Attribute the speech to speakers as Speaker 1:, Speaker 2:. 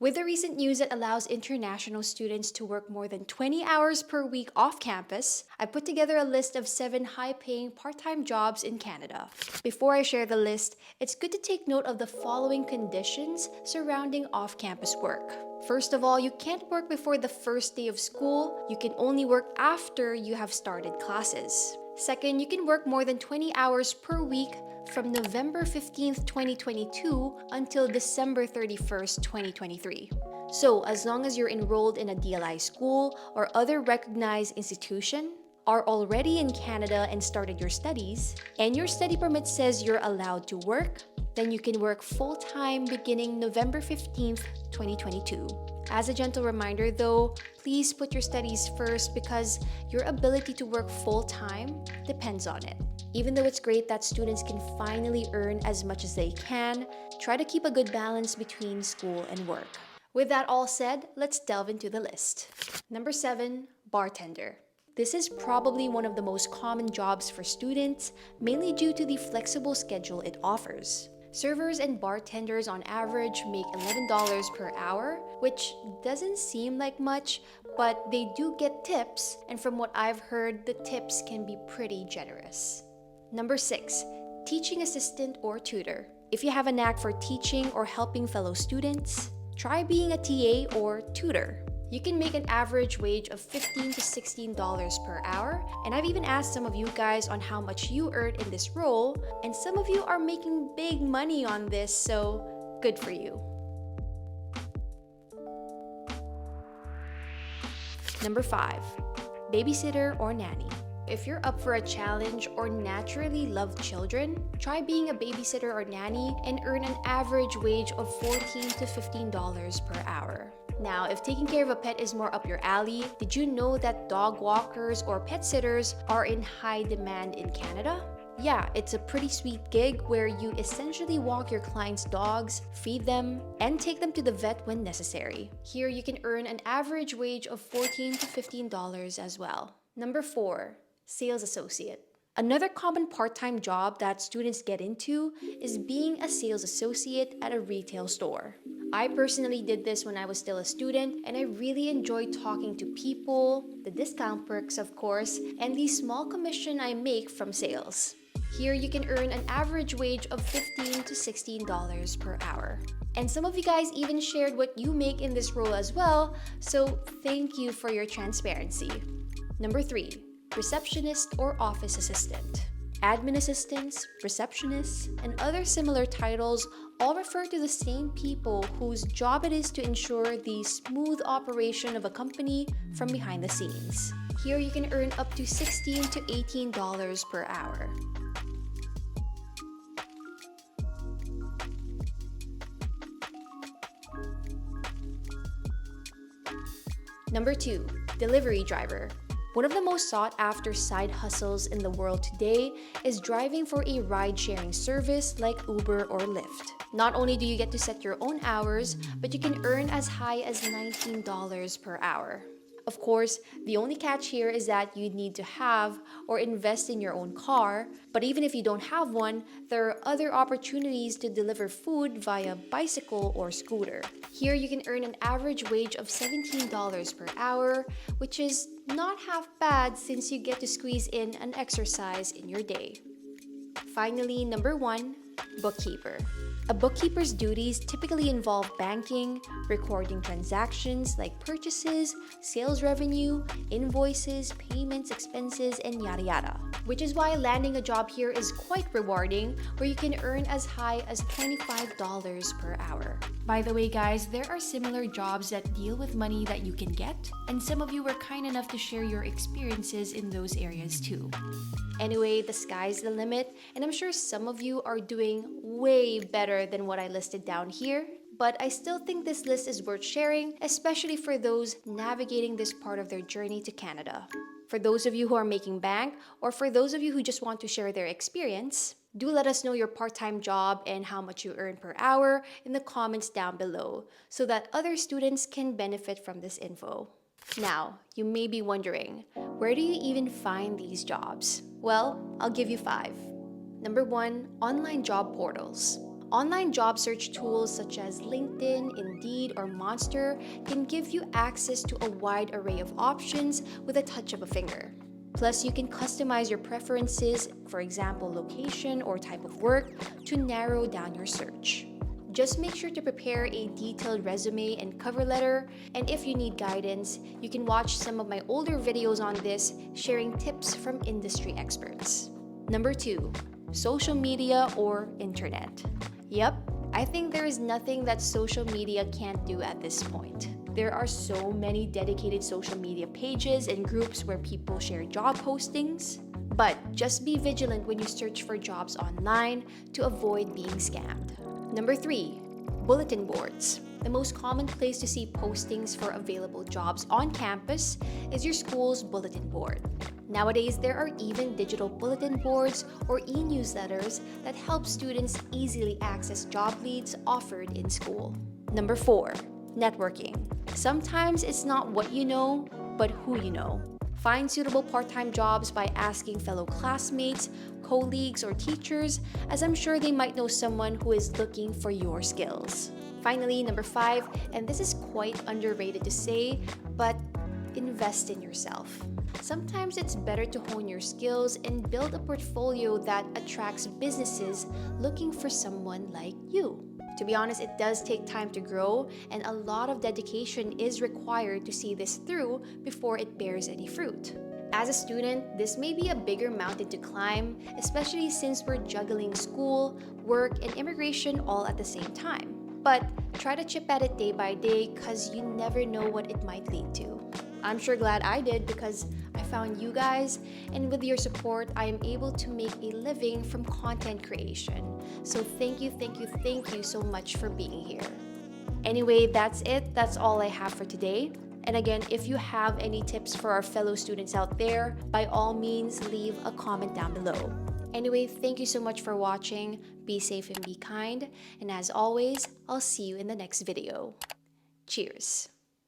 Speaker 1: With the recent news that allows international students to work more than 20 hours per week off campus, I put together a list of 7 high-paying part-time jobs in Canada. Before I share the list, it's good to take note of the following conditions surrounding off-campus work. First of all, you can't work before the first day of school. You can only work after you have started classes. Second, you can work more than 20 hours per week from November 15th, 2022 until December 31st, 2023. So, as long as you're enrolled in a DLI school or other recognized institution, are already in Canada and started your studies, and your study permit says you're allowed to work, then you can work full-time beginning November 15th, 2022. As a gentle reminder though, please put your studies first because your ability to work full-time depends on it. Even though it's great that students can finally earn as much as they can, try to keep a good balance between school and work. With that all said, let's delve into the list. Number 7, bartender. This is probably one of the most common jobs for students, mainly due to the flexible schedule it offers. Servers and bartenders on average make $11 per hour, which doesn't seem like much, but they do get tips, and from what I've heard, the tips can be pretty generous. Number 6, teaching assistant or tutor. If you have a knack for teaching or helping fellow students, try being a TA or tutor. You can make an average wage of $15 to $16 per hour, and I've even asked some of you guys on how much you earn in this role, and some of you are making big money on this, so good for you. Number 5, babysitter or nanny. If you're up for a challenge or naturally love children, try being a babysitter or nanny and earn an average wage of $14 to $15 per hour. Now, if taking care of a pet is more up your alley, did you know that dog walkers or pet sitters are in high demand in Canada? Yeah, it's a pretty sweet gig where you essentially walk your clients' dogs, feed them, and take them to the vet when necessary. Here, you can earn an average wage of $14 to $15 as well. Number 4, sales associate. Another common part-time job that students get into is being a sales associate at a retail store. I personally did this when I was still a student, and I really enjoyed talking to people, the discount perks of course, and the small commission I make from sales. Here you can earn an average wage of $15 to $16 per hour. And some of you guys even shared what you make in this role as well, so thank you for your transparency. Number 3, receptionist or office assistant. Admin assistants, receptionists, and other similar titles all refer to the same people whose job it is to ensure the smooth operation of a company from behind the scenes. Here you can earn up to $16 to $18 per hour. Number 2, delivery driver. One of the most sought-after side hustles in the world today is driving for a ride-sharing service like Uber or Lyft. Not only do you get to set your own hours, but you can earn as high as $19 per hour. Of course, the only catch here is that you need to have or invest in your own car, but even if you don't have one, there are other opportunities to deliver food via bicycle or scooter. Here you can earn an average wage of $17 per hour, which is not half bad since you get to squeeze in an exercise in your day. Finally, number 1, bookkeeper. A bookkeeper's duties typically involve banking, recording transactions like purchases, sales revenue, invoices, payments, expenses, and yada yada. Which is why landing a job here is quite rewarding, where you can earn as high as $25 per hour. By the way guys, there are similar jobs that deal with money that you can get, and some of you were kind enough to share your experiences in those areas too. Anyway, the sky's the limit, and I'm sure some of you are doing way better than what I listed down here, but I still think this list is worth sharing, especially for those navigating this part of their journey to Canada. For those of you who are making bank, or for those of you who just want to share their experience, do let us know your part-time job and how much you earn per hour in the comments down below so that other students can benefit from this info. Now, you may be wondering, where do you even find these jobs? Well, I'll give you 5. Number 1, online job portals. Online job search tools such as LinkedIn, Indeed, or Monster can give you access to a wide array of options with a touch of a finger. Plus, you can customize your preferences, for example, location or type of work, to narrow down your search. Just make sure to prepare a detailed resume and cover letter, and if you need guidance, you can watch some of my older videos on this, sharing tips from industry experts. Number 2, social media or internet. Yep, I think there is nothing that social media can't do at this point. There are so many dedicated social media pages and groups where people share job postings, but just be vigilant when you search for jobs online to avoid being scammed. Number 3, bulletin boards. The most common place to see postings for available jobs on campus is your school's bulletin board. Nowadays, there are even digital bulletin boards or e-newsletters that help students easily access job leads offered in school. Number 4, networking. Sometimes it's not what you know, but who you know. Find suitable part-time jobs by asking fellow classmates, colleagues, or teachers, as I'm sure they might know someone who is looking for your skills. Finally, number 5, and this is quite underrated to say, but invest in yourself. Sometimes it's better to hone your skills and build a portfolio that attracts businesses looking for someone like you. To be honest, it does take time to grow, and a lot of dedication is required to see this through before it bears any fruit. As a student, this may be a bigger mountain to climb, especially since we're juggling school, work, and immigration all at the same time. But try to chip at it day by day, because you never know what it might lead to. I'm sure glad I did, because I found you guys, and with your support, I am able to make a living from content creation. So thank you so much for being here. Anyway, that's it. That's all I have for today. And again, if you have any tips for our fellow students out there, by all means, leave a comment down below. Anyway, thank you so much for watching. Be safe and be kind. And as always, I'll see you in the next video. Cheers.